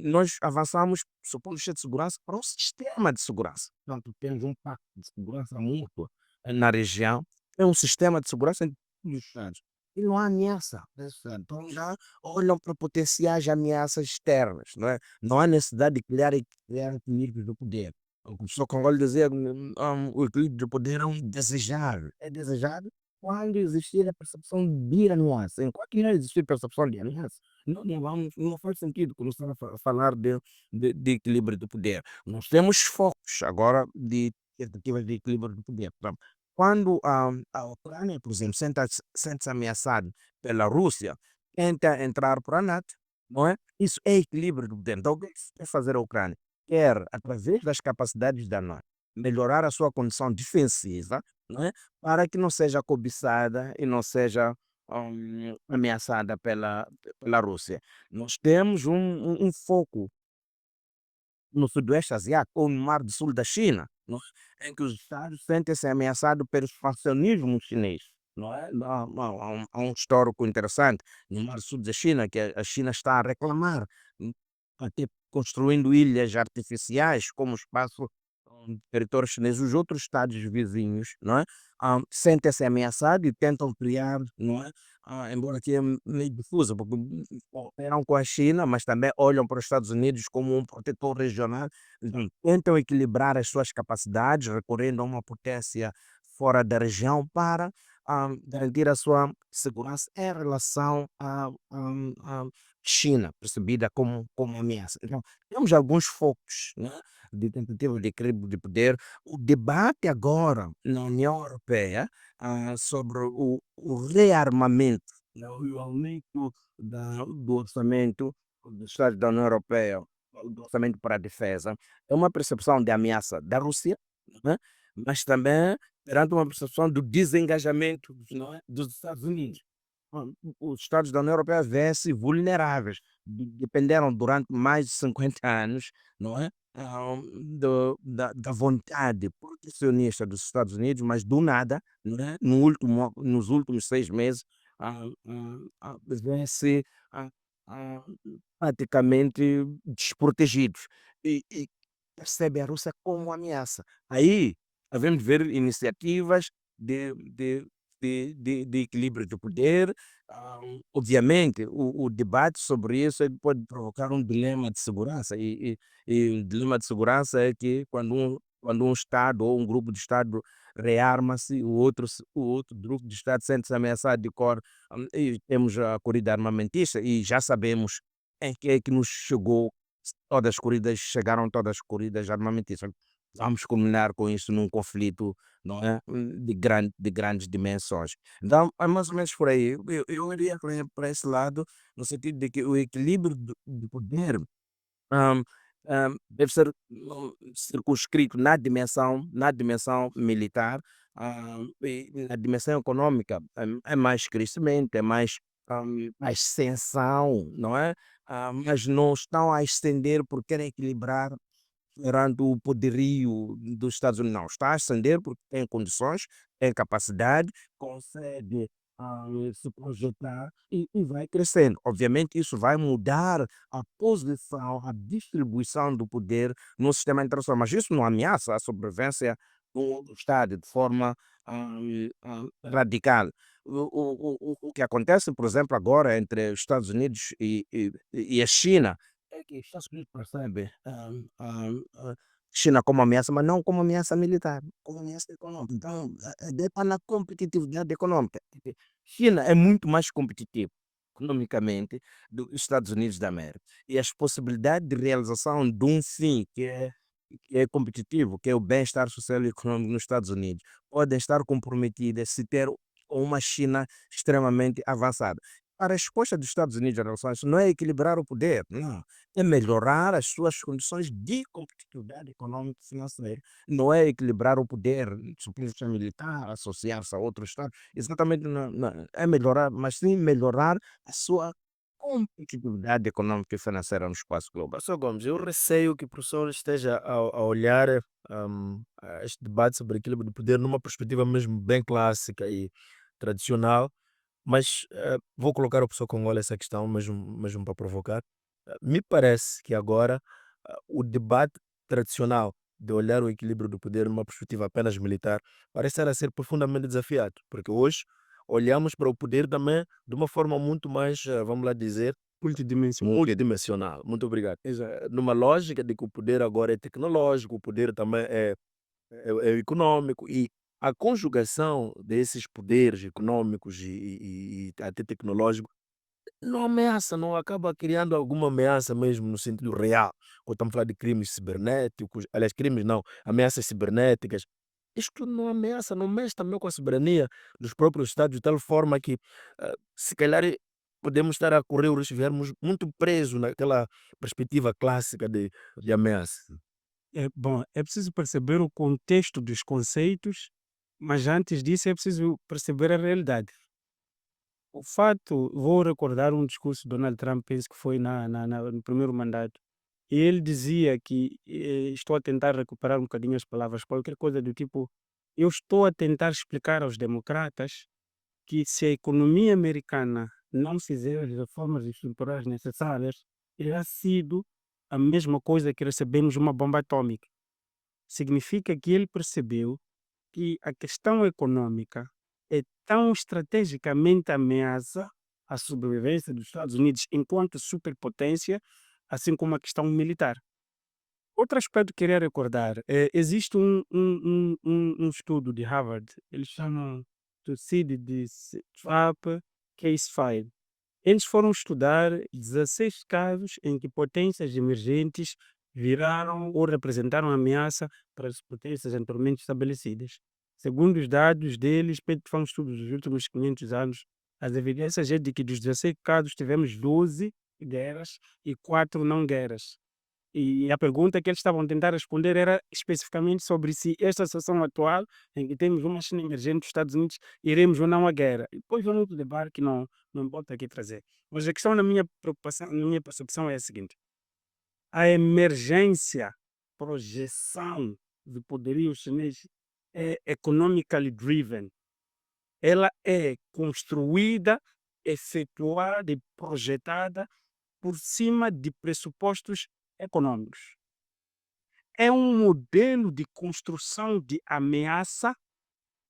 nós avançamos, do ponto de vista de segurança, para um sistema de segurança. Portanto, temos um pacto de segurança mútua na região, é um sistema de segurança entre todos os Estados. E não há ameaça. Então já olham para potenciais ameaças externas. Não é? Não há necessidade de criar equilíbrio do poder. O professor Congolho dizia o equilíbrio do poder é um desejável. É desejável quando existir a percepção de ameaça. Enquanto não existir percepção de ameaça, não faz sentido começar a falar de equilíbrio de poder. Nós temos focos agora de tentativas de equilíbrio de poder. Portanto, quando a Ucrânia, por exemplo, sente-se ameaçada pela Rússia, tenta entrar para a NATO, não é? Isso é equilíbrio de poder. Então, o que é que se quer fazer a Ucrânia? Quer, através das capacidades da NATO, melhorar a sua condição defensiva, não é? Para que não seja cobiçada e não seja ameaçada pela Rússia. Nós temos um foco no Sudoeste Asiático ou no Mar do Sul da China, não é? Em que os Estados sentem-se ameaçados pelo expansionismo chinês. Não é? Há um histórico interessante no Mar do Sul da China, que a China está a reclamar, hum, até construindo ilhas artificiais como espaço território chinês. Os outros estados vizinhos, não é? Sentem-se ameaçados e tentam criar, não é? Embora aqui é meio difuso, porque cooperam com a China, mas também olham para os Estados Unidos como um protetor regional. Então, tentam equilibrar as suas capacidades, recorrendo a uma potência fora da região para garantir a sua segurança em relação à China, percebida como ameaça. Então, temos alguns focos, né, de tentativa de equilíbrio de poder. O debate agora na União Europeia sobre o rearmamento, né, o aumento do orçamento dos Estados da União Europeia, do orçamento para a defesa, é uma percepção de ameaça da Rússia, né, mas também perante uma percepção do desengajamento, não é, dos Estados Unidos. Os Estados da União Europeia vêem-se vulneráveis, dependeram durante mais de 50 anos, não é? Da vontade protecionista dos Estados Unidos, mas do nada, não é? Nos últimos 6 meses, vêem-se ah, ah, praticamente desprotegidos e percebe a Rússia como ameaça. Aí, havemos de ver iniciativas de, de equilíbrio de poder. Obviamente, o debate sobre isso ele pode provocar um dilema de segurança, e o dilema de segurança é que quando um Estado ou um grupo de Estado rearma-se, o outro grupo de Estado sente-se ameaçado de cor. E temos a corrida armamentista e já sabemos em que é que nos chegou. Chegaram todas as corridas armamentistas. Vamos culminar com isso num conflito, não é? De grandes dimensões. Então, é mais ou menos por aí. Eu iria para esse lado, no sentido de que o equilíbrio do poder hum, deve ser circunscrito na dimensão militar, e na dimensão econômica é mais crescimento, é mais ascensão, não é? Mas não estão a estender por querem equilibrar perante o poderio dos Estados Unidos. Não, está a ascender porque tem condições, tem capacidade, consegue se projetar e vai crescendo. Obviamente, isso vai mudar a posição, a distribuição do poder no sistema internacional, mas isso não ameaça a sobrevivência do Estado de forma radical. O que acontece, por exemplo, agora entre os Estados Unidos e a China é que os Estados Unidos percebem China como ameaça, mas não como ameaça militar, como ameaça econômica. Então, está na competitividade econômica. China é muito mais competitivo economicamente do que os Estados Unidos da América. E as possibilidades de realização de um fim que é competitivo, que é o bem-estar social e econômico nos Estados Unidos, podem estar comprometidas se ter uma China extremamente avançada. A resposta dos Estados Unidos em relação a isso não é equilibrar o poder, não. É melhorar as suas condições de competitividade econômica e financeira. Não é equilibrar o poder, supremacia militar, associar-se a outro Estado. Exatamente, é melhorar, mas sim melhorar a sua competitividade econômica e financeira no espaço global. Professor Gomes, eu receio que o professor esteja a olhar a este debate sobre equilíbrio de poder numa perspectiva mesmo bem clássica e tradicional, mas vou colocar ao professor Congola essa questão mesmo para provocar. Me parece que agora o debate tradicional de olhar o equilíbrio do poder numa perspectiva apenas militar parece estar a ser profundamente desafiado, porque hoje olhamos para o poder também de uma forma muito mais, vamos lá dizer, Multidimensional. multidimensional. Muito obrigado. Exato. Numa lógica de que o poder agora é tecnológico, o poder também é econômico, e a conjugação desses poderes econômicos e até tecnológicos não ameaça, não acaba criando alguma ameaça mesmo no sentido real. Quando estamos a falar de crimes cibernéticos, aliás, crimes não, ameaças cibernéticas. Isto não ameaça, não mexe também com a soberania dos próprios Estados, de tal forma que, se calhar, podemos estar a correr o risco de vermos muito presos naquela perspectiva clássica de ameaça. Bom, é preciso perceber o contexto dos conceitos, mas antes disso é preciso perceber a realidade. O fato, vou recordar um discurso de Donald Trump, penso que foi no primeiro mandato. E ele dizia que, estou a tentar recuperar um bocadinho as palavras, qualquer coisa do tipo, eu estou a tentar explicar aos democratas que se a economia americana não fizer as reformas estruturais necessárias, terá sido a mesma coisa que recebemos uma bomba atômica. Significa que ele percebeu que a questão econômica é tão estrategicamente ameaça à sobrevivência dos Estados Unidos enquanto superpotência, assim como a questão militar. Outro aspecto que queria recordar, existe um estudo de Harvard, eles chamam do Trap Case File. Eles foram estudar 16 casos em que potências emergentes viraram ou representaram ameaça para as potências anteriormente estabelecidas. Segundo os dados deles, feito foi um estudo dos últimos 500 anos, as evidências é de que dos 16 casos tivemos 12 guerras e 4 não guerras. E a pergunta que eles estavam a tentar responder era especificamente sobre se esta situação atual, em que temos uma China emergente dos Estados Unidos, iremos ou não à guerra. E depois vem outro debate que não importa aqui trazer. Mas a questão na minha preocupação, na minha percepção é a seguinte: a emergência, projeção do poderio chinês é economically driven. Ela é construída, efetuada e projetada por cima de pressupostos econômicos. É um modelo de construção de ameaça,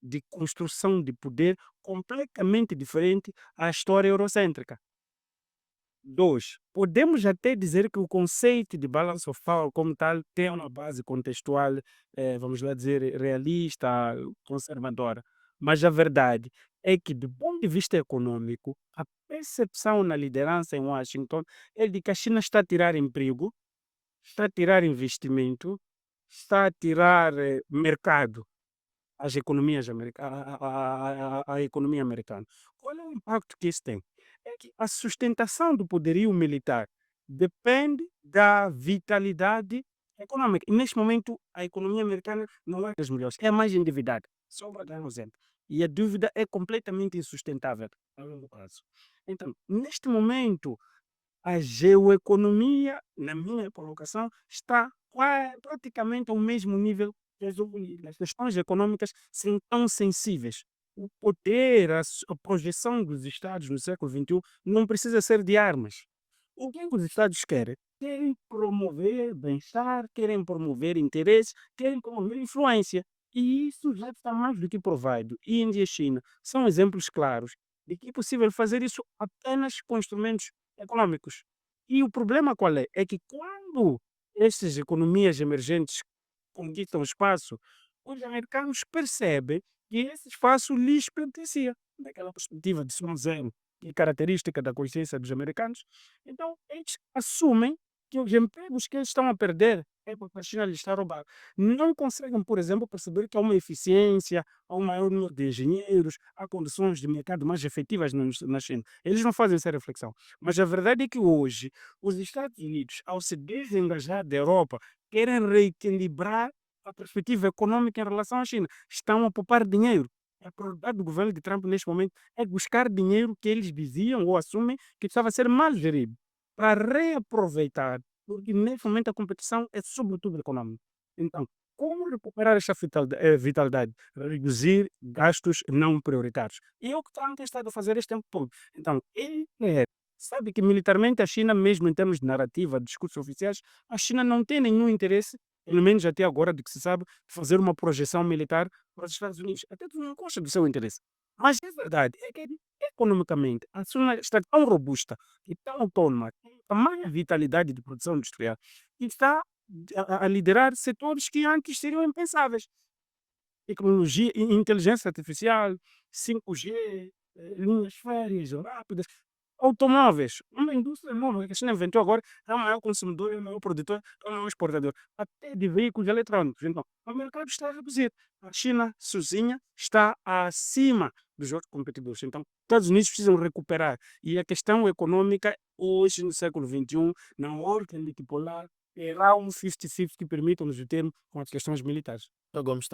de construção de poder completamente diferente à história eurocêntrica. 2, podemos até dizer que o conceito de balance of power como tal tem uma base contextual, vamos lá dizer, realista, conservadora. Mas a verdade é que, do ponto de vista econômico, a percepção na liderança em Washington é de que a China está a tirar emprego, está a tirar investimento, está a tirar mercado às economias à economia americana. Qual é o impacto que isso tem? É que a sustentação do poderio militar depende da vitalidade econômica. E neste momento a economia americana não é das melhores, é a mais endividada. Só para dar um exemplo. E a dúvida é completamente insustentável a longo prazo. Então, neste momento, a geoeconomia, na minha colocação, está praticamente ao mesmo nível que as questões econômicas são tão sensíveis. O poder, a projeção dos Estados no século XXI não precisa ser de armas. O que é que os Estados querem? Querem promover bem-estar, querem promover interesses, querem promover influência. E isso já está mais do que provado. Índia e China são exemplos claros de que é possível fazer isso apenas com instrumentos econômicos. E o problema qual é? É que quando estas economias emergentes conquistam espaço, os americanos percebem que esse espaço lhes pertencia, daquela perspectiva de som zero, que é característica da consciência dos americanos. Então, eles assumem que os empregos que eles estão a perder é porque a China lhes está a roubar. Não conseguem, por exemplo, perceber que há uma eficiência, há um maior número de engenheiros, há condições de mercado mais efetivas na China. Eles não fazem essa reflexão. Mas a verdade é que hoje, os Estados Unidos, ao se desengajar da Europa, querem reequilibrar a perspectiva econômica em relação à China. Estão a poupar dinheiro. A prioridade do governo de Trump neste momento é buscar dinheiro que eles diziam ou assumem que precisava ser mal gerido, para reaproveitar, porque neste momento a competição é sobretudo econômica. Então, como recuperar esta vitalidade? Reduzir gastos não prioritários. E é o que Trump tem estado a fazer este tempo todo. Então, ele sabe que militarmente a China, mesmo em termos de narrativa, de discursos oficiais, a China não tem nenhum interesse, pelo menos até agora, de que se sabe, de fazer uma projeção militar para os Estados Unidos. Até tu não gosta do seu interesse. Mas a verdade é que, economicamente, a China está tão robusta e tão autônoma, tem tamanha vitalidade de produção industrial, e está a liderar setores que antes seriam impensáveis. tecnologia e inteligência artificial, 5G, linhas férreas rápidas, automóveis, uma indústria nova que a China inventou agora, é o maior consumidor, é o maior produtor, é o maior exportador, até de veículos eletrônicos. Então, o mercado está a reduzir. A China sozinha está acima dos outros competidores. Então, os Estados Unidos precisam recuperar. E a questão econômica, hoje, no século XXI, na ordem multipolar, terá um 50-50 que permita-nos o termo com as questões militares. Então, Gomes,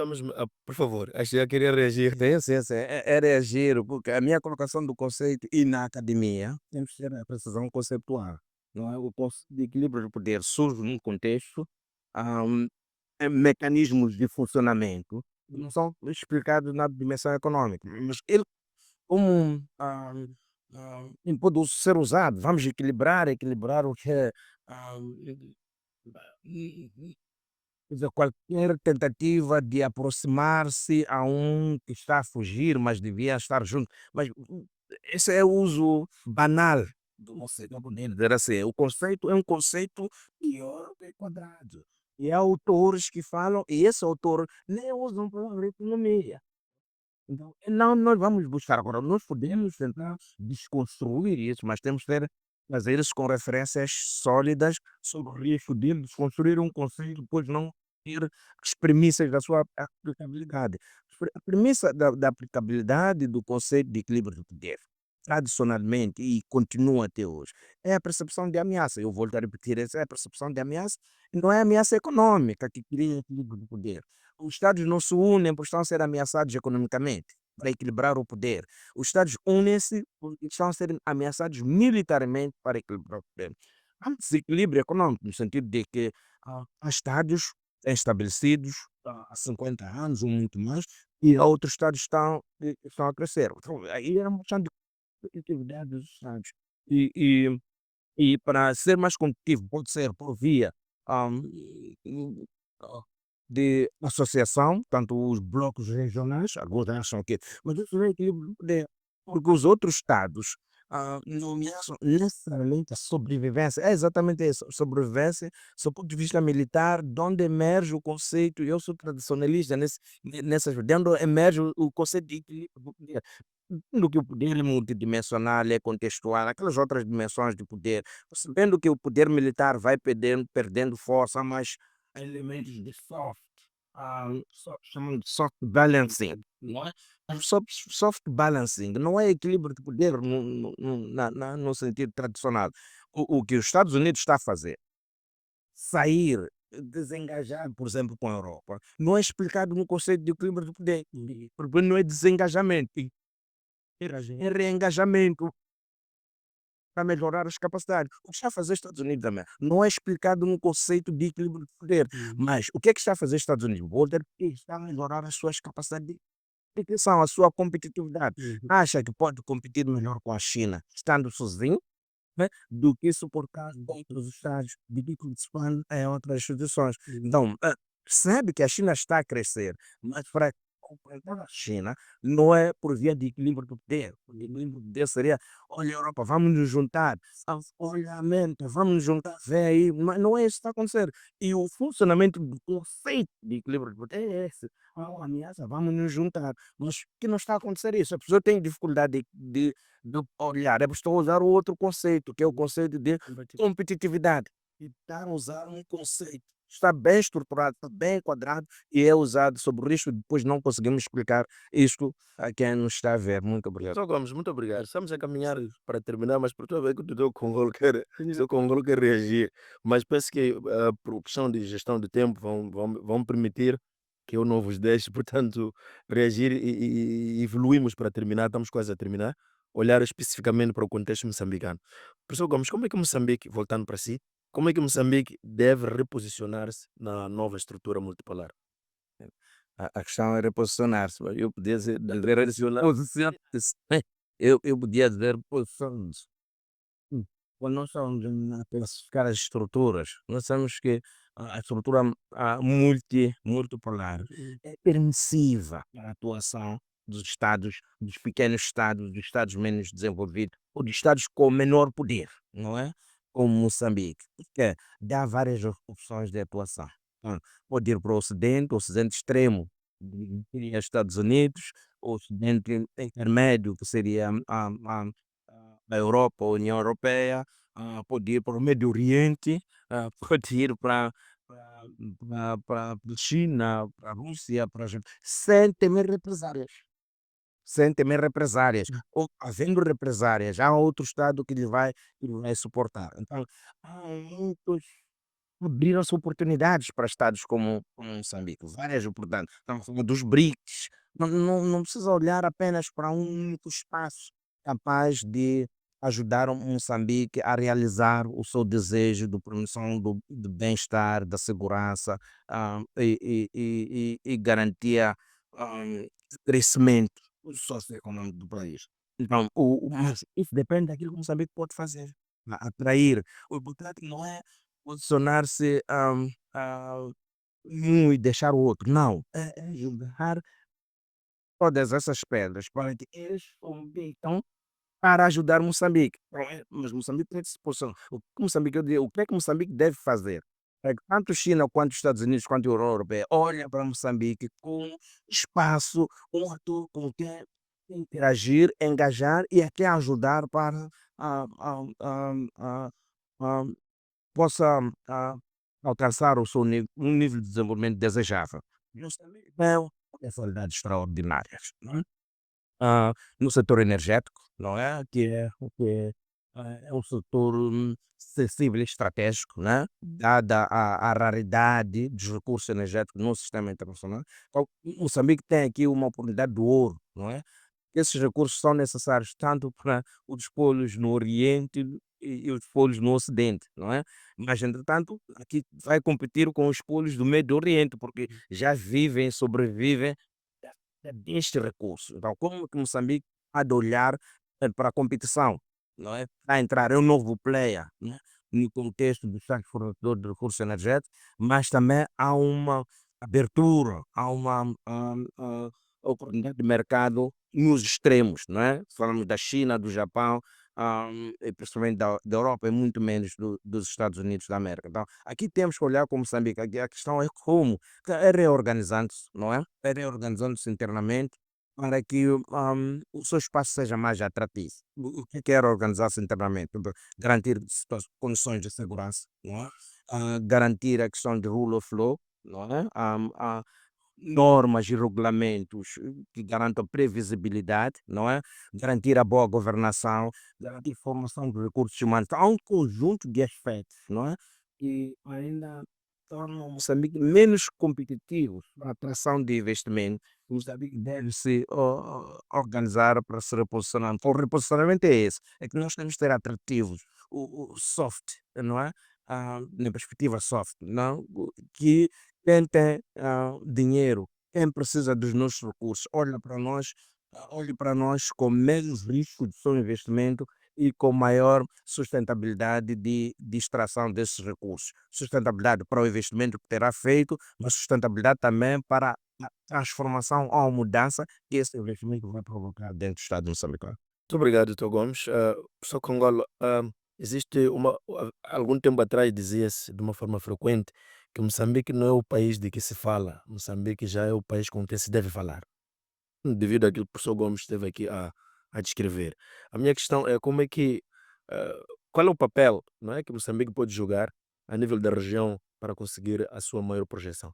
por favor, acho que já queria reagir. Sim, sim, sim. Era agir, porque a minha colocação do conceito e na academia temos que ter a precisão conceitual. Não é? O conceito de equilíbrio de poder surge num contexto, ahm, mecanismos de funcionamento que não são explicados na dimensão econômica, mas ele como pode ser usado. Vamos equilibrar o que é quer dizer, qualquer tentativa de aproximar-se a um que está a fugir, mas devia estar junto. Mas esse é o uso banal do conceito, não podemos dizer assim. O conceito é um conceito teórico e quadrado. E há autores que falam, e esse autor nem usa a palavra economia. Então, não, nós vamos buscar agora, nós podemos tentar desconstruir isso, mas temos que fazer isso com referências sólidas sobre o risco de desconstruir um conceito, depois não ter as premissas da sua aplicabilidade. A premissa da aplicabilidade do conceito de equilíbrio de poder, tradicionalmente, e continua até hoje, é a percepção de ameaça. Eu volto a repetir, essa é a percepção de ameaça, e não é a ameaça econômica que cria equilíbrio de poder. Os Estados não se unem por estão a ser ameaçados economicamente para equilibrar o poder. Os Estados unem-se porque estão a ser ameaçados militarmente para equilibrar o poder. Há um desequilíbrio econômico, no sentido de que há Estados estabelecidos há 50 anos ou muito mais, e outros Estados estão a crescer. Então, aí é uma questão de competitividade dos Estados. E, e, e para ser mais competitivo, pode ser por via ahm, ah, de associação, tanto os blocos regionais, alguns acham que, mas isso não é equilíbrio de poder, porque os outros Estados não ameaçam necessariamente a sobrevivência. É exatamente isso, a sobrevivência, do ponto de vista militar, de onde emerge o conceito, eu sou tradicionalista nessas, de onde emerge o conceito de equilíbrio do poder. Entendo que o poder é multidimensional, é contextual, aquelas outras dimensões de poder, sabendo que o poder militar vai perdendo força, mas há elementos de chamam de soft balancing, não é? O soft balancing não é equilíbrio de poder no sentido tradicional. O que os Estados Unidos está a fazer, sair, desengajar, por exemplo, com a Europa, não é explicado no conceito de equilíbrio de poder, porque não é desengajamento, é reengajamento para melhorar as capacidades. O que está a fazer os Estados Unidos também não é explicado no conceito de equilíbrio de poder, mas o que é que está a fazer os Estados Unidos? Volta a repetir, está a melhorar as suas capacidades de competição, a sua competitividade. Acha que pode competir melhor com a China estando sozinho, né, do que suportar outros estados de bico de spam em outras instituições. Então, percebe que a China está a crescer, mas para completar a China não é por via de equilíbrio do poder. O equilíbrio do poder seria, olha Europa, vamos nos juntar, olha América, vamos nos juntar, vem aí, mas não é isso que está a acontecer. E o funcionamento do conceito de equilíbrio do poder é esse. Há uma ameaça, vamos nos juntar. Mas que não está a acontecer isso. A pessoa tem dificuldade de olhar, é porque estou a usar o outro conceito, que é o conceito de competitividade. E estar a usar um conceito. Está bem estruturado, está bem enquadrado e é usado sobre o risco, depois não conseguimos explicar isto a quem nos está a ver. Muito obrigado. Só Gomes, muito obrigado. Estamos a caminhar para terminar, mas por tua vez que o teu Congolo quer reagir. Mas penso que por questão de gestão de tempo vão permitir que eu não vos deixe, portanto, reagir e evoluímos para terminar. Estamos quase a terminar. Olhar especificamente para o contexto moçambicano. Professor Gomes, como é que Moçambique, voltando para si, como é que Moçambique deve reposicionar-se na nova estrutura multipolar? A questão é reposicionar-se. Eu podia dizer posicionar-se. Eu podia dizer posicionar-se. Quando nós estamos a classificar as estruturas, nós sabemos que a estrutura multipolar é permissiva para a atuação dos estados, dos pequenos estados, dos estados menos desenvolvidos, ou dos estados com menor poder, não é? Como Moçambique, porque dá várias opções de atuação. Pode ir para o Ocidente extremo, seria Estados Unidos, o Ocidente intermédio, que seria a Europa, a União Europeia, pode ir para o Médio Oriente, pode ir para a China, para a Rússia, para a sem temer represálias. Sem temer represálias. Ou havendo represálias, há outro Estado que lhe vai suportar. Então, há muitos. Abriram-se oportunidades para estados como Moçambique, várias oportunidades. Estamos a falar dos BRICS. Não precisa olhar apenas para um único espaço capaz de ajudar o Moçambique a realizar o seu desejo de promoção do bem-estar, da segurança, e garantia, de crescimento socioeconômico do país. Então, mas isso depende daquilo que o Moçambique pode fazer. Atrair. O importante não é posicionar-se, um e deixar o outro. Não, é jogar todas essas pedras para que eles compitam para ajudar Moçambique. Não é? Mas Moçambique tem que se posicionar. O que é que Moçambique deve fazer? É que tanto China quanto os Estados Unidos quanto a União Europeia olhem para Moçambique como espaço, um ator com quem interagir, engajar e até ajudar para a, a, a, a, a, possa, alcançar o seu um nível de desenvolvimento desejável. Moçambique tem qualidades extraordinárias, não é? No setor energético, não é? É um setor, sensível e estratégico, né? Dada a raridade dos recursos energéticos no sistema internacional. Então, Moçambique tem aqui uma oportunidade de ouro, não é? Esses recursos são necessários tanto para os polos no Oriente e os polos no Ocidente, não é? Mas, entretanto, aqui vai competir com os polos do Médio Oriente, porque já vivem, sobrevivem deste recurso. Então, como que Moçambique há de olhar, para a competição, não é? Está a entrar, é um novo player, né? No contexto dos grandes fornecedores de recursos energéticos, mas também há uma abertura, há uma oportunidade de mercado nos extremos, não é? Falamos da China, do Japão, e principalmente da Europa, e muito menos dos Estados Unidos da América. Então, aqui temos que olhar como Moçambique. Aqui a questão é como é reorganizando-se, não é? É reorganizando-se internamente para que, o seu espaço seja mais atrativo. O que é reorganizar-se internamente? Garantir condições de segurança, não é? Garantir a questão de rule of law, não é? Normas e regulamentos, que garantam previsibilidade, não é? Garantir a boa governação, garantir formação de recursos humanos. Então, há um conjunto de aspectos, não é? Que ainda tornam Moçambique menos competitivo para a atração de investimento. Moçambique deve se organizar para se reposicionar. Então, o reposicionamento é esse, é que nós temos que ter atrativos, o soft, não é? Na perspectiva soft, não? Que quem tem, dinheiro, quem precisa dos nossos recursos, olhe para nós com menos risco de seu investimento e com maior sustentabilidade de extração desses recursos. Sustentabilidade para o investimento que terá feito, mas sustentabilidade também para a transformação ou a mudança que esse investimento vai provocar dentro do Estado de Moçambique. Muito obrigado, Dr. Gomes. Professor Congolo, existe algum tempo atrás dizia-se de uma forma frequente que Moçambique não é o país de que se fala, Moçambique já é o país com quem se deve falar, devido àquilo que o professor Gomes esteve aqui a descrever. A minha questão é como é que, qual é o papel, não é, que Moçambique pode jogar a nível da região para conseguir a sua maior projeção?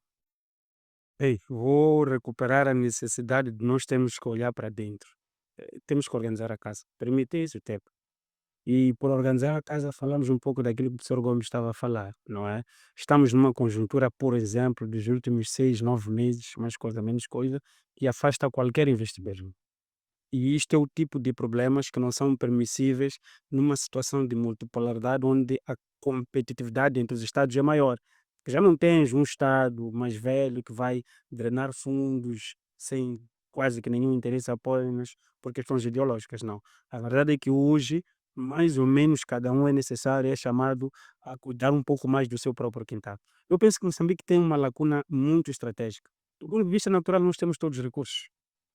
Ei, vou recuperar a necessidade de nós termos que olhar para dentro. Temos que organizar a casa. Permite isso, tempo. E por organizar a casa, falamos um pouco daquilo que o professor Gomes estava a falar, não é? Estamos numa conjuntura, por exemplo, dos últimos 6, 9 meses, mais coisa, menos coisa, que afasta qualquer investimento. E isto é o tipo de problemas que não são permissíveis numa situação de multipolaridade onde a competitividade entre os Estados é maior. Que já não tens um Estado mais velho que vai drenar fundos sem quase que nenhum interesse apenas por questões ideológicas, não. A verdade é que hoje, mais ou menos, cada um é necessário, é chamado a cuidar um pouco mais do seu próprio quintal. Eu penso que Moçambique tem uma lacuna muito estratégica. Do ponto de vista natural, nós temos todos os recursos.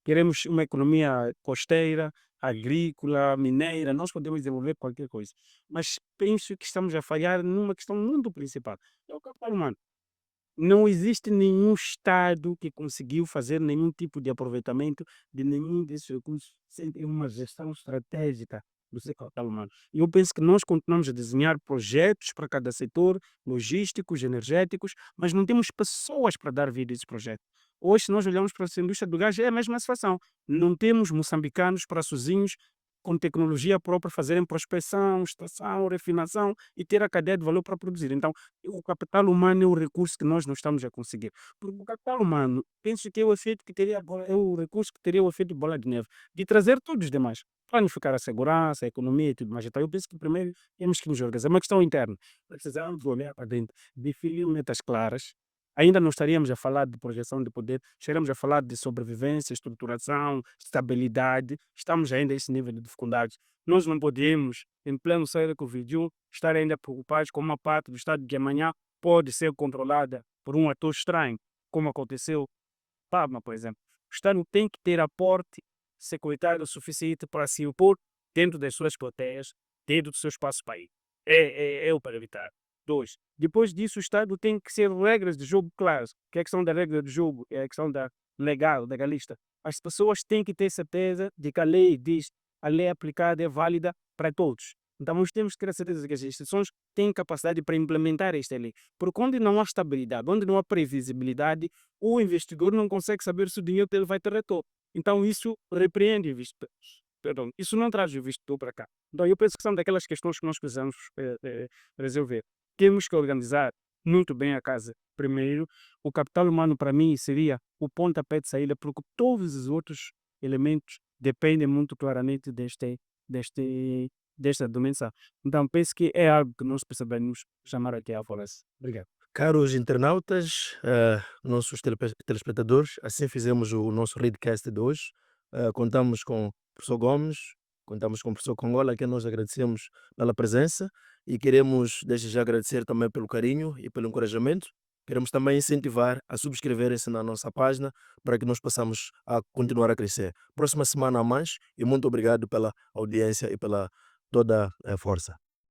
Queremos uma economia costeira, agrícola, mineira, nós podemos desenvolver qualquer coisa. Mas penso que estamos a falhar numa questão muito principal, é o capital humano. Não existe nenhum Estado que conseguiu fazer nenhum tipo de aproveitamento de nenhum desses recursos sem ter uma gestão estratégica do seu capital humano. E eu penso que nós continuamos a desenhar projetos para cada setor, logísticos, energéticos, mas não temos pessoas para dar vida a esses projetos. Hoje, se nós olhamos para essa indústria do gás, é a mesma situação. Não temos moçambicanos para sozinhos, com tecnologia própria, fazerem prospecção, extração, refinação e ter a cadeia de valor para produzir. Então, o capital humano é o recurso que nós não estamos a conseguir. Porque o capital humano, penso que é o efeito que teria, é o recurso que teria o efeito de bola de neve, de trazer todos os demais, planificar a segurança, a economia e tudo mais. Então, eu penso que primeiro temos que nos organizar. É uma questão interna. Precisamos olhar para dentro, definir metas claras. Ainda não estaríamos a falar de projeção de poder, estaríamos a falar de sobrevivência, estruturação, estabilidade. Estamos ainda a esse nível de dificuldade. Nós não podemos, em pleno século XXI, estar ainda preocupados com uma parte do Estado que amanhã pode ser controlada por um ator estranho, como aconteceu Palma, por exemplo. O Estado tem que ter aporte securitário suficiente para se opor dentro das suas proteias, dentro do seu espaço país. É o para evitar. Dois, depois disso, o Estado tem que ser regras de jogo claras. Que é a questão da regra de jogo, é a questão da legalista. As pessoas têm que ter certeza de que a lei diz, a lei aplicada é válida para todos. Então, nós temos que ter a certeza de que as instituições têm capacidade para implementar esta lei. Porque onde não há estabilidade, onde não há previsibilidade, o investidor não consegue saber se o dinheiro dele vai ter retorno. Então, isso repreende o investidor. Perdão, isso não traz o investidor para cá. Então, eu penso que são daquelas questões que nós precisamos resolver. Temos que organizar muito bem a casa. Primeiro, o capital humano, para mim, seria o pontapé de saída, porque todos os outros elementos dependem muito claramente desta dimensão. Então, penso que é algo que nós precisamos chamar aqui à avaliação. Obrigado. Caros internautas, nossos telespectadores, assim fizemos o nosso readcast de hoje. Contamos com o professor Gomes, contamos com o professor Congola, a quem nós agradecemos pela presença e queremos desde já agradecer também pelo carinho e pelo encorajamento. Queremos também incentivar a subscreverem-se na nossa página para que nós possamos a continuar a crescer. Próxima semana a mais e muito obrigado pela audiência e pela toda a força.